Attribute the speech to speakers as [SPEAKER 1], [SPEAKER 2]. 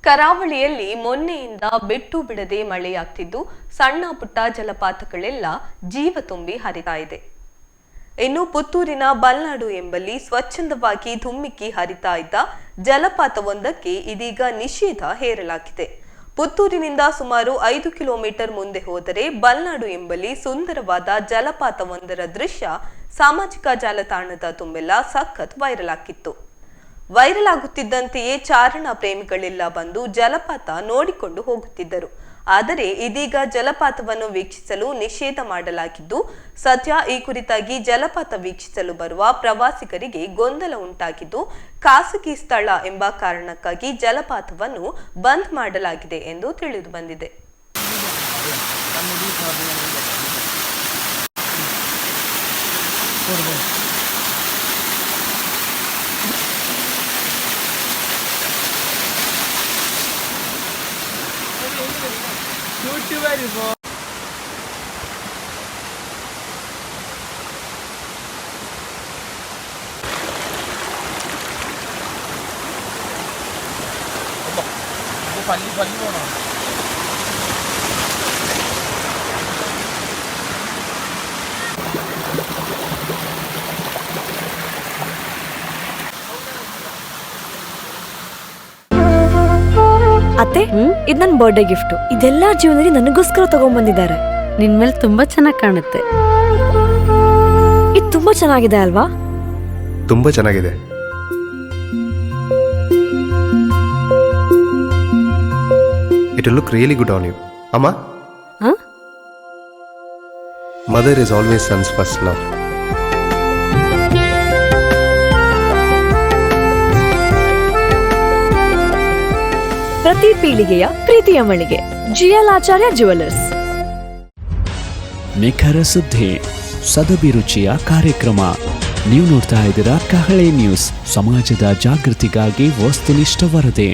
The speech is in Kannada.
[SPEAKER 1] ಕರಾವಳಿಯಲ್ಲಿ ಮೊನ್ನೆಯಿಂದ ಬಿಟ್ಟು ಬಿಡದೆ ಮಳೆಯಾಗ್ತಿದ್ದು ಸಣ್ಣ ಪುಟ್ಟ ಜಲಪಾತಗಳೆಲ್ಲ ಜೀವ ತುಂಬಿ ಹರಿತಾ ಇದೆ. ಇನ್ನು ಪುತ್ತೂರಿನ ಬಲ್ನಾಡು ಎಂಬಲ್ಲಿ ಸ್ವಚ್ಛಂದವಾಗಿ ಧುಮ್ಮಿಕ್ಕಿ ಹರಿತಾ ಇದ್ದ ಜಲಪಾತವೊಂದಕ್ಕೆ ಇದೀಗ ನಿಷೇಧ ಹೇರಲಾಗಿದೆ. ಪುತ್ತೂರಿನಿಂದ ಸುಮಾರು 5 ಕಿಲೋಮೀಟರ್ ಮುಂದೆ ಹೋದರೆ ಬಲ್ನಾಡು ಎಂಬಲ್ಲಿ ಸುಂದರವಾದ ಜಲಪಾತವೊಂದರ ದೃಶ್ಯ ಸಾಮಾಜಿಕ ಜಾಲತಾಣದ ತುಂಬೆಲ್ಲ ಸಖತ್ ವೈರಲ್ ಆಗಿತ್ತು. ವೈರಲ್ ಆಗುತ್ತಿದ್ದಂತೆಯೇ ಚಾರಣ ಪ್ರೇಮಿಗಳೆಲ್ಲ ಬಂದು ಜಲಪಾತ ನೋಡಿಕೊಂಡು ಹೋಗುತ್ತಿದ್ದರು. ಆದರೆ ಇದೀಗ ಜಲಪಾತವನ್ನು ವೀಕ್ಷಿಸಲು ನಿಷೇಧ ಮಾಡಲಾಗಿದ್ದು, ಸದ್ಯ ಈ ಕುರಿತಾಗಿ ಜಲಪಾತ ವೀಕ್ಷಿಸಲು ಬರುವ ಪ್ರವಾಸಿಗರಿಗೆ ಗೊಂದಲ ಉಂಟಾಗಿದ್ದು, ಖಾಸಗಿ ಸ್ಥಳ ಎಂಬ ಕಾರಣಕ್ಕಾಗಿ ಜಲಪಾತವನ್ನು ಬಂದ್ ಮಾಡಲಾಗಿದೆ ಎಂದು ತಿಳಿದು ಬಂದಿದೆ.
[SPEAKER 2] ಅತ್ತೆ, ಇದು ನನ್ನ ಬರ್ಡೇ ಗಿಫ್ಟ್. ಇದೆಲ್ಲ ಜೀವನದಲ್ಲಿ ನನಗೋಸ್ಕರ ತಗೊಂಡ್ಬಂದಿದ್ದಾರೆ.
[SPEAKER 3] ನಿನ್ ಮೇಲೆ ತುಂಬಾ ಚೆನ್ನಾಗಿ ಕಾಣುತ್ತೆ.
[SPEAKER 2] ಇದು ತುಂಬಾ ಚೆನ್ನಾಗಿದೆ ಅಲ್ವಾ?
[SPEAKER 4] ತುಂಬಾ ಚೆನ್ನಾಗಿದೆ. It will look really good on you. Amma?
[SPEAKER 3] Huh?
[SPEAKER 4] Mother is always son's first love.
[SPEAKER 2] ಪ್ರತಿ ಪೀಳಿಗೆಯ ಪ್ರೀತಿಯ ಮಳಿಗೆ ಜಿಎಲ್ ಆಚಾರ್ಯ ಜ್ಯುವೆಲರ್ಸ್.
[SPEAKER 5] ನಿಖರ ಸುದ್ದಿ, ಸದಭಿರುಚಿಯ ಕಾರ್ಯಕ್ರಮ. ನೀವು ನೋಡ್ತಾ ಇದ್ದೀರಾ ಕಹಳೆ ನ್ಯೂಸ್, ಸಮಾಜದ ಜಾಗೃತಿಗಾಗಿ ವಸ್ತುನಿಷ್ಠ ವರದಿ.